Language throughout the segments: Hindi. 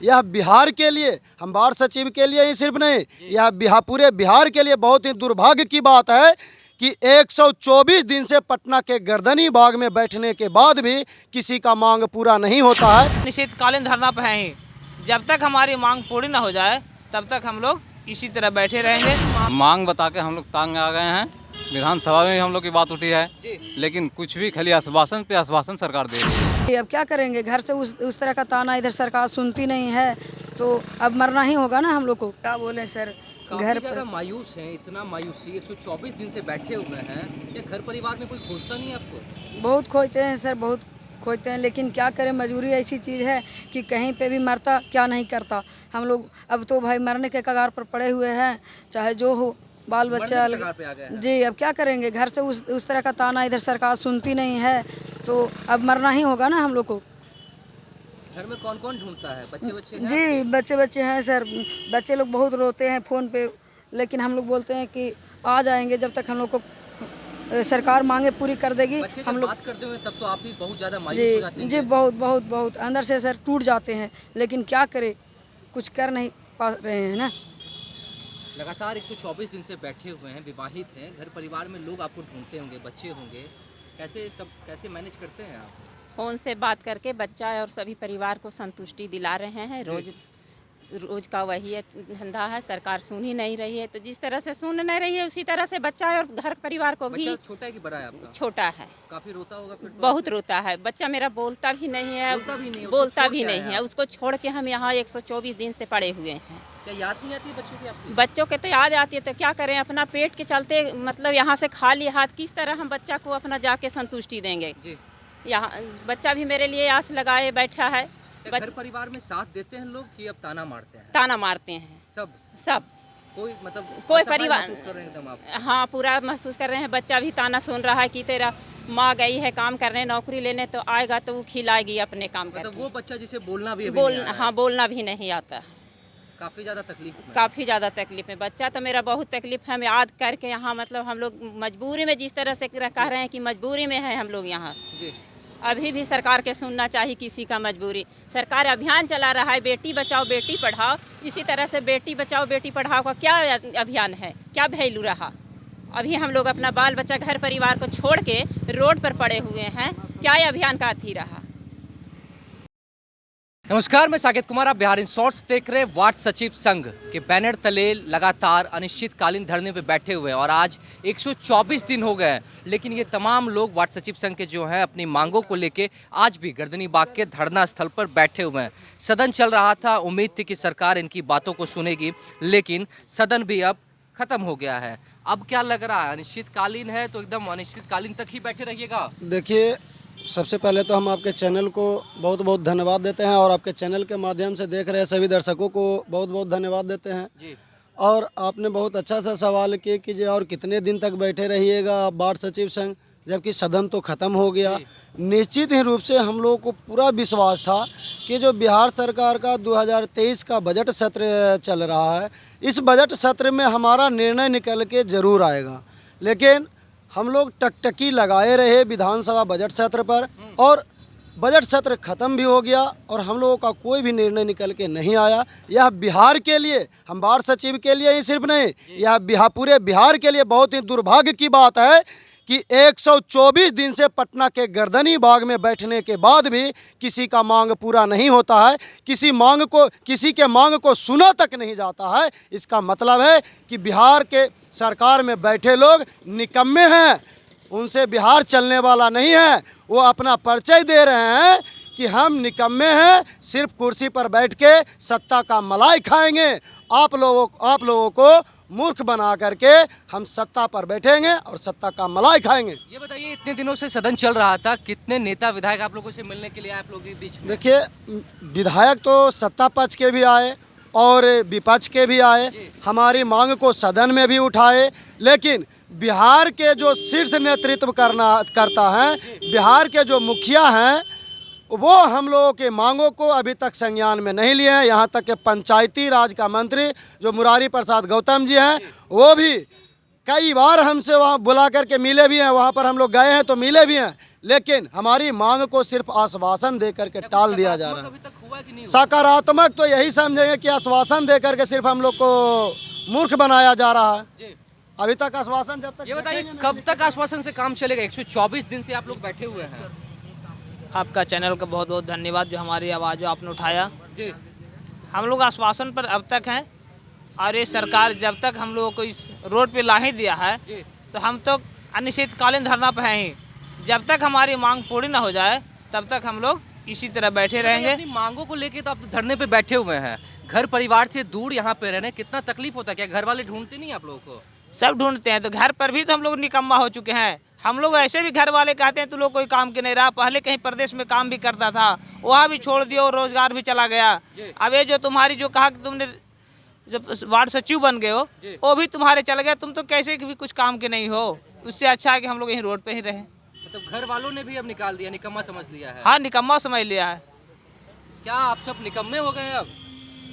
यह बिहार के लिए, हम वार्ड सचिव के लिए ही सिर्फ नहीं, यह पूरे बिहार के लिए बहुत ही दुर्भाग्य की बात है कि 124 दिन से पटना के गर्दनी बाग में बैठने के बाद भी किसी का मांग पूरा नहीं होता है। अनिश्चितकालीन धरना पे हैं ही, जब तक हमारी मांग पूरी न हो जाए तब तक हम लोग इसी तरह बैठे रहेंगे। मांग बता के हम लोग तांग आ गए हैं। विधानसभा में हम लोग की बात उठी है, लेकिन कुछ भी खाली आश्वासन पे आश्वासन सरकार दे रही है। अब क्या करेंगे, घर से उस तरह का ताना इधर सरकार सुनती नहीं है, तो अब मरना ही होगा ना हम लोग को। क्या बोले सर, घर ज़्यादा मायूस हैं, इतना मायूसी 124 दिन से बैठे हुए हैं। ये घर परिवार में कोई खोजता नहीं है आपको? बहुत खोजते हैं सर, बहुत खोजते हैं, लेकिन क्या करें, मजबूरी ऐसी चीज़ है कि कहीं पे भी मरता क्या नहीं करता। हम लोग अब तो भाई मरने के कगार पर पड़े हुए हैं, चाहे जो हो, बाल बच्चा जी। अब क्या करेंगे, घर से उस तरह का ताना इधर सरकार सुनती नहीं है, तो अब मरना ही होगा ना हम लोग को। घर में कौन कौन ढूंढता है? बच्चे हैं? जी बच्चे हैं सर, बच्चे लोग बहुत रोते हैं फ़ोन पे, लेकिन हम लोग बोलते हैं कि आ जाएंगे जब तक हम लोग को सरकार मांगे पूरी कर देगी। हम लोग बात करते हुए तब तो आप भी बहुत ज़्यादा मायूस हो जाते हैं। जी बहुत अंदर से सर टूट जाते हैं, लेकिन क्या करें, कुछ कर नहीं पा रहे हैं ना। लगातार 124 दिन से बैठे हुए हैं, विवाहित हैं, घर परिवार में लोग आपको ढूंढते होंगे, बच्चे होंगे, कैसे मैनेज करते हैं आप? फ़ोन से बात करके बच्चा और सभी परिवार को संतुष्टि दिला रहे हैं। रोज का वही एक धंधा है, सरकार सुन ही नहीं रही है, तो जिस तरह से सुन नहीं रही है उसी तरह से बच्चा और घर परिवार को भी। बच्चा छोटा है कि बड़ा है आपका? छोटा है। काफी रोता होगा फिर तो? बहुत रोता है बच्चा मेरा, बोलता भी नहीं है, बोलता भी नहीं है। उसको छोड़ के हम यहाँ 124 दिन से पड़े हुए हैं। क्या याद नहीं आती है बच्चों की आपकी? बच्चों के तो याद आती है, तो क्या करें, अपना पेट के चलते मतलब यहाँ से खाली हाथ किस तरह हम बच्चा को अपना जाके संतुष्टि देंगे। यहाँ बच्चा भी मेरे लिए आस लगाए बैठा है। घर परिवार में साथ देते हैं लोग कि अब ताना मारते हैं? ताना मारते हैं सब। कोई परिवार महसूस कर रहे हैं एकदम आप? हाँ, पूरा महसूस कर रहे हैं। बच्चा भी ताना सुन रहा है कि तेरा माँ गई है काम करने, नौकरी लेने, तो आएगा तो वो खिलाएगी अपने काम करके। वो बच्चा जिसे बोलना भी बोलना भी नहीं आता है। काफ़ी ज़्यादा तकलीफ है। बच्चा तो मेरा बहुत तकलीफ है, हम याद करके यहाँ मतलब हम लोग मजबूरी में, जिस तरह से कह रहे हैं कि मजबूरी में है हम लोग यहाँ। अभी भी सरकार के सुनना चाहिए किसी का मजबूरी। सरकार अभियान चला रहा है बेटी बचाओ बेटी पढ़ाओ, इसी तरह से बेटी बचाओ बेटी पढ़ाओ का क्या अभियान है, क्या वैल्यू रहा? अभी हम लोग अपना बाल बच्चा घर परिवार को छोड़ के रोड पर पड़े हुए हैं, क्या ये अभियान का अथी रहा? नमस्कार, मैं साकेत कुमार, आप बिहार इन शॉर्ट्स देख रहे हैं। वार्ड सचिव संघ के बैनर तले लगातार अनिश्चितकालीन धरने पे बैठे हुए हैं और आज 124 दिन हो गए हैं, लेकिन ये तमाम लोग वार्ड सचिव संघ के जो हैं अपनी मांगों को लेके आज भी गर्दनी बाग के धरना स्थल पर बैठे हुए हैं। सदन चल रहा था, उम्मीद थी कि सरकार इनकी बातों को सुनेगी, लेकिन सदन भी अब खत्म हो गया है। अब क्या लग रहा है, अनिश्चितकालीन है तो एकदम अनिश्चितकालीन तक ही बैठे रहिएगा? देखिए, सबसे पहले तो हम आपके चैनल को बहुत बहुत धन्यवाद देते हैं और आपके चैनल के माध्यम से देख रहे सभी दर्शकों को बहुत बहुत धन्यवाद देते हैं जी। और आपने बहुत अच्छा सा सवाल किया कि जो और कितने दिन तक बैठे रहिएगा आप वार्ड सचिव संघ, जबकि सदन तो ख़त्म हो गया। निश्चित ही रूप से हम लोगों को पूरा विश्वास था कि जो बिहार सरकार का 2023 का बजट सत्र चल रहा है, इस बजट सत्र में हमारा निर्णय निकल के ज़रूर आएगा, लेकिन हम लोग टकटकी लगाए रहे विधानसभा बजट सत्र पर और बजट सत्र ख़त्म भी हो गया और हम लोगों का कोई भी निर्णय निकल के नहीं आया। यह बिहार के लिए, हम वार्ड सचिव के लिए ही सिर्फ नहीं, यह पूरे बिहार के लिए बहुत ही दुर्भाग्य की बात है कि 124 दिन से पटना के गर्दनी बाग में बैठने के बाद भी किसी का मांग पूरा नहीं होता है, किसी के मांग को सुना तक नहीं जाता है। इसका मतलब है कि बिहार के सरकार में बैठे लोग निकम्मे हैं, उनसे बिहार चलने वाला नहीं है। वो अपना परिचय दे रहे हैं कि हम निकम्मे हैं, सिर्फ कुर्सी पर बैठ के सत्ता का मलाई खाएंगे। आप लोगों को मूर्ख बना करके हम सत्ता पर बैठेंगे और सत्ता का मलाई खाएंगे। ये बताइए, इतने दिनों से सदन चल रहा था, कितने नेता विधायक आप लोगों से मिलने के लिए आप लोगों के बीच में? देखिए, विधायक तो सत्ता पक्ष के भी आए और विपक्ष के भी आए, हमारी मांग को सदन में भी उठाए, लेकिन बिहार के जो शीर्ष नेतृत्व करता है, बिहार के जो मुखिया हैं, वो हम लोगों के मांगों को अभी तक संज्ञान में नहीं लिए हैं। यहाँ तक कि पंचायती राज का मंत्री जो मुरारी प्रसाद गौतम जी हैं, वो भी कई बार हमसे वहाँ बुला करके मिले भी हैं, वहाँ पर हम लोग गए हैं तो मिले भी हैं, लेकिन हमारी मांग को सिर्फ आश्वासन दे करके टाल दिया जा रहा अभी तक हुआ कि नहीं है। हुआ? सकारात्मक तो यही समझेंगे कि आश्वासन दे करके सिर्फ हम लोग को मूर्ख बनाया जा रहा है। जी अभी तक आश्वासन जब तक ये बताइए कब तक आश्वासन से काम चलेगा? 124 दिन से आप लोग बैठे हुए हैं। आपका चैनल का बहुत बहुत धन्यवाद जो हमारी आवाज़ जो आपने उठाया। जी हम लोग आश्वासन पर अब तक हैं और ये सरकार जब तक हम लोगों को इस रोड पे ला ही दिया है जी तो हम तो अनिश्चितकालीन धरना पे हैं ही। जब तक हमारी मांग पूरी ना हो जाए तब तक हम लोग इसी तरह बैठे रहेंगे। अपनी मांगों को लेके तो आप धरने पे बैठे हुए हैं, घर परिवार से दूर यहाँ पे रहने कितना तकलीफ होता है? क्या घर वाले ढूंढते नहीं आप लोगों को? सब ढूंढते हैं तो घर पर भी तो हम लोग निकम्मा हो चुके हैं। हम लोग ऐसे भी घर वाले कहते हैं तू लोग कोई काम के नहीं रहा। पहले कहीं प्रदेश में काम भी करता था, वहाँ भी छोड़ दिया और रोजगार भी चला गया। अब ये जो तुम्हारी जो कहा कि तुमने जब वार्ड सचिव बन गए हो वो भी तुम्हारे चल गया। तुम तो कैसे भी कुछ काम के नहीं हो। उससे अच्छा है कि हम लोग यहीं रोड पे ही रहें। मतलब घर वालों ने भी अब निकाल दिया, निकम्मा समझ लिया है। हाँ, निकम्मा समझ लिया है। क्या आप सब निकम्मे हो गए हैं अब?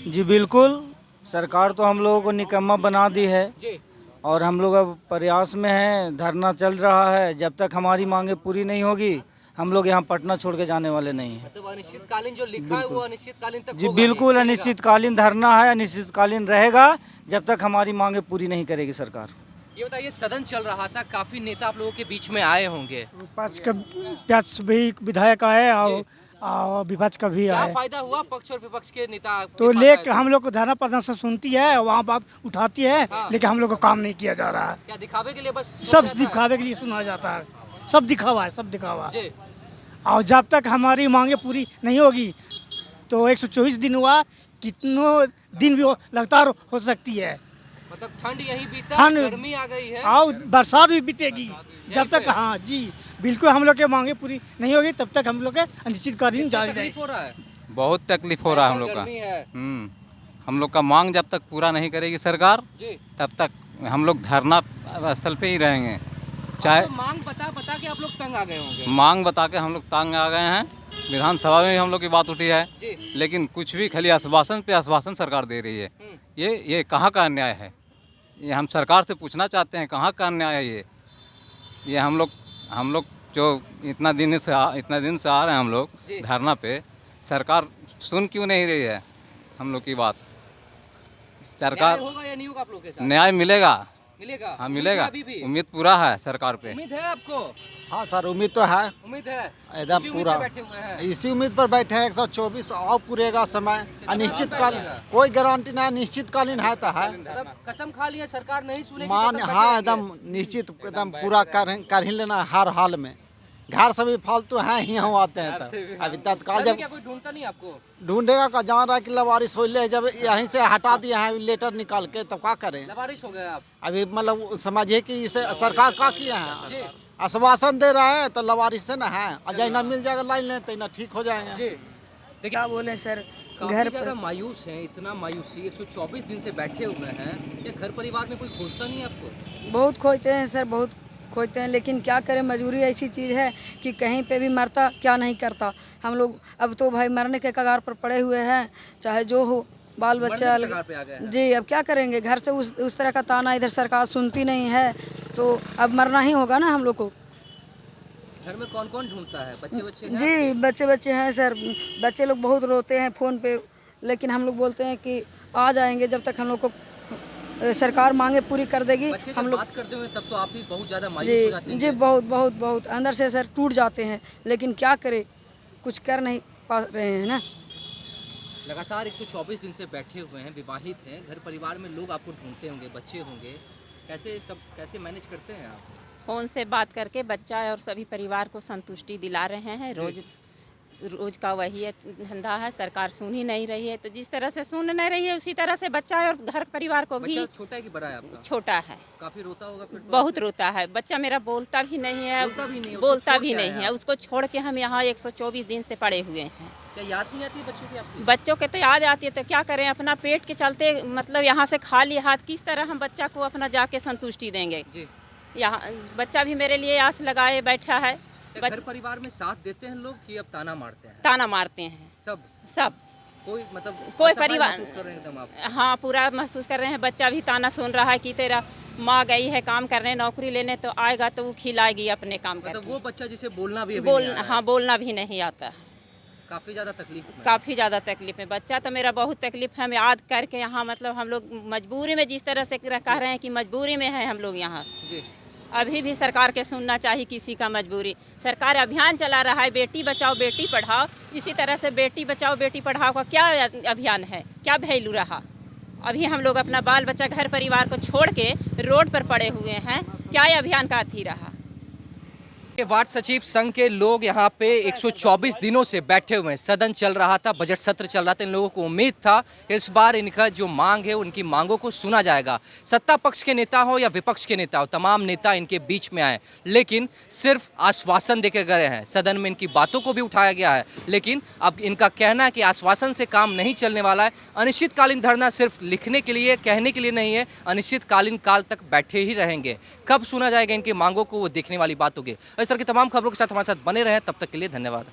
जी बिल्कुल, सरकार तो हम लोगों को निकम्मा बना दी है जी और हम लोग अब प्रयास में हैं, धरना चल रहा है। जब तक हमारी मांगे पूरी नहीं होगी हम लोग यहाँ पटना छोड़ के जाने वाले नहीं हैं। मतलब अनिश्चितकालीन जो लिखा है वो अनिश्चितकालीन तक जी होगा, बिल्कुल, चलेगा। अनिश्चितकालीन धरना है, अनिश्चितकालीन रहेगा जब तक हमारी मांगे पूरी नहीं करेगी सरकार। ये बताइए सदन चल रहा था, काफी नेता आप लोगों के बीच में आए होंगे, पक्ष भी विधायक आए और विपक्ष का भी क्या आए। फायदा हुआ पक्ष और विपक्ष के नेता तो के लेक पास आए हम लोग को धरना प्रदर्शन सुनती है, वहाँ बात उठाती है, हाँ। लेकिन हम लोग को काम नहीं किया जा रहा है। क्या दिखावे के लिए बस सब सुना जाता है? दिखावे के लिए सुना जाता है, सब दिखावा है, सब दिखावा है। जी और जब तक हमारी मांगे पूरी नहीं होगी तो 124 दिन हुआ, कितनों दिन भी लगातार हो सकती है। मतलब ठंड यही बीता, ठंड- गर्मी आ गई है। और बरसात भी बीतेगी जब तक। हाँ जी बिल्कुल, हम लोग की मांगे पूरी नहीं होगी तब तक हम लोग के अनिश्चितकालीन जारी तकलीफ रहेगी। हो रहा है, बहुत तकलीफ हो रहा है हम लोग का। गर्मी है। हम लोग का मांग जब तक पूरा नहीं करेगी सरकार जी तब तक हम लोग धरना स्थल पे ही रहेंगे। चाहे तो मांग बता के आप लोग तंग आ गए होंगे। मांग बता के हम लोग तंग आ गए हैं। विधानसभा में भी हम लोग की बात उठी है, जी लेकिन कुछ भी खाली आश्वासन पे आश्वासन सरकार दे रही है। ये कहाँ का अन्याय है? ये हम सरकार से पूछना चाहते हैं, कहाँ का अन्याय है ये हम लोग जो इतना दिन से आ रहे हैं हम लोग जी। धरना पे, सरकार सुन क्यों नहीं रही है हम लोग की बात? सरकार न्याय होगा या नहीं होगा आप लोग के साथ? न्याय मिलेगा। मिलेगा? हाँ उम्मीद मिलेगा, है अभी भी? उम्मीद पूरा है सरकार पे। उम्मीद है आपको? हाँ सर, उम्मीद तो है, उम्मीद है एकदम इसी उम्मीद पूरा। पे बैठे हुए हैं। इसी उम्मीद पर बैठे हैं। 124 और पूरेगा समय, अनिश्चितकालीन, बैठेगा? कोई गारंटी नहीं, निश्चितकालीन है तो है। मतलब कसम खा लिया सरकार नहीं सुनेगी मान तब तक हाँ बैठे एकदम निश्चित एकदम पूरा कर ही लेना हर हाल में। घर से भी फालतू हैं ही हम आते हैं तब। अभी तत्काल रहेंगे। जब क्या कोई ढूंढता नहीं आपको? ढूंढेगा का जान रहा है कि लवारिस हो ले, जब यहीं से हटा दिए हैं लेटर निकाल के, तब क्या करें? लवारिश हो गए आप? अभी मतलब समझिए कि इसे सरकार का किया जी है, आश्वासन दे रहा है तो लवारिस से ना है, और जैना मिल जाएगा लाइन लें तो ना ठीक हो जाएंगे। जी क्या बोले सर, काफी घर ज्यादा पर मायूस हैं, इतना मायूसी 124 दिन से बैठे हुए हैं। ये घर परिवार में कोई खोजता नहीं है आपको? बहुत खोजते हैं सर, बहुत खोजते हैं, लेकिन क्या करें, मजबूरी ऐसी चीज़ है कि कहीं पे भी मरता क्या नहीं करता। हम लोग अब तो भाई मरने के कगार पर पड़े हुए हैं, चाहे जो हो, बाल बच्चा मरने के कगार पे आ गए हैं। जी। अब क्या करेंगे, घर से उस तरह का ताना इधर सरकार सुनती नहीं है, तो अब मरना ही होगा ना हम लोग को। घर में कौन कौन ढूंढता है? बच्चे हैं? जी बच्चे हैं सर, बच्चे लोग बहुत रोते हैं फ़ोन पे, लेकिन हम लोग बोलते हैं कि आ जाएंगे जब तक हम लोग को सरकार मांगे पूरी कर देगी। बच्चे हम जब लोग बात करते हुए तब तो आप भी बहुत ज्यादा मायूस हो जाते जी हैं। जी बहुत बहुत बहुत अंदर से सर टूट जाते हैं, लेकिन क्या करें, कुछ कर नहीं पा रहे हैं ना। लगातार 124 दिन से बैठे हुए हैं, विवाहित हैं, घर परिवार में लोग आपको ढूंढते होंगे, बच्चे होंगे, कैसे मैनेज करते हैं आप? फ़ोन से बात करके बच्चा और सभी परिवार को संतुष्टि दिला रहे हैं। रोज का वही है धंधा है, सरकार सुन ही नहीं रही है, तो जिस तरह से सुन नहीं रही है उसी तरह से बच्चा और घर परिवार को भी बच्चा छोटा है कि बड़ा है आपका? छोटा है, काफी रोता होगा फिर तो? बहुत रोता है। बच्चा मेरा बोलता भी नहीं है, बोलता भी नहीं है, उसको बोलता छोड़ भी के नहीं आए है। आप? उसको छोड़ के हम यहाँ 124 दिन से पड़े हुए हैं। क्या याद नहीं आती है बच्चों की आपकी? बच्चों के तो याद आती है, तो क्या करें, अपना पेट के चलते मतलब यहाँ से खाली हाथ किस तरह हम बच्चा को अपना जाके संतुष्टि देंगे। जी यहाँ बच्चा भी मेरे लिए आस लगाए बैठा है। क्या घर परिवार में साथ देते हैं लोग कि अब ताना मारते हैं? ताना मारते हैं सब। कोई मतलब कोई असहाय परिवार महसूस कर रहे हैं एकदम आप? हाँ पूरा महसूस कर रहे हैं। बच्चा भी ताना सुन रहा है कि तेरा माँ गई है काम करने नौकरी लेने तो आएगा तो वो खिलाएगी अपने काम मतलब करके। वो बच्चा जिसे बोलना भी अभी बोल नहीं आ रहा है। हाँ बोलना भी नहीं आता। काफी ज्यादा तकलीफ में। काफ़ी ज़्यादा तकलीफ में बच्चा तो मेरा बहुत तकलीफ है। हम याद करके यहाँ मतलब हम लोग मजबूरी में जिस तरह से कह रहे हैं कि मजबूरी में है हम लोग यहाँ। जी अभी भी सरकार के सुनना चाहिए किसी का मजबूरी। सरकार अभियान चला रहा है बेटी बचाओ बेटी पढ़ाओ, इसी तरह से बेटी बचाओ बेटी पढ़ाओ का क्या अभियान है, क्या वैल्यू रहा। अभी हम लोग अपना बाल बच्चा घर परिवार को छोड़ के रोड पर पड़े हुए हैं, क्या ये अभियान का अथी रहा। ये वार्ड सचिव संघ के लोग यहाँ पे 124 दिनों से बैठे हुए हैं। सदन चल रहा था, बजट सत्र चल रहा था। इन लोगों को उम्मीद था कि इस बार इनका जो मांग है उनकी मांगों को सुना जाएगा। सत्ता पक्ष के नेता हो या विपक्ष के नेता हो, तमाम नेता इनके बीच में आए, लेकिन सिर्फ आश्वासन देके गए हैं। सदन में इनकी बातों को भी उठाया गया है, लेकिन अब इनका कहना है कि आश्वासन से काम नहीं चलने वाला है। अनिश्चितकालीन धरना सिर्फ लिखने के लिए, कहने के लिए नहीं है, अनिश्चितकालीन काल तक बैठे ही रहेंगे। कब सुना जाएगा इनकी मांगों को, वो देखने वाली बात होगी। इस तरह की तमाम खबरों के साथ हमारे साथ बने रहें। तब तक के लिए धन्यवाद।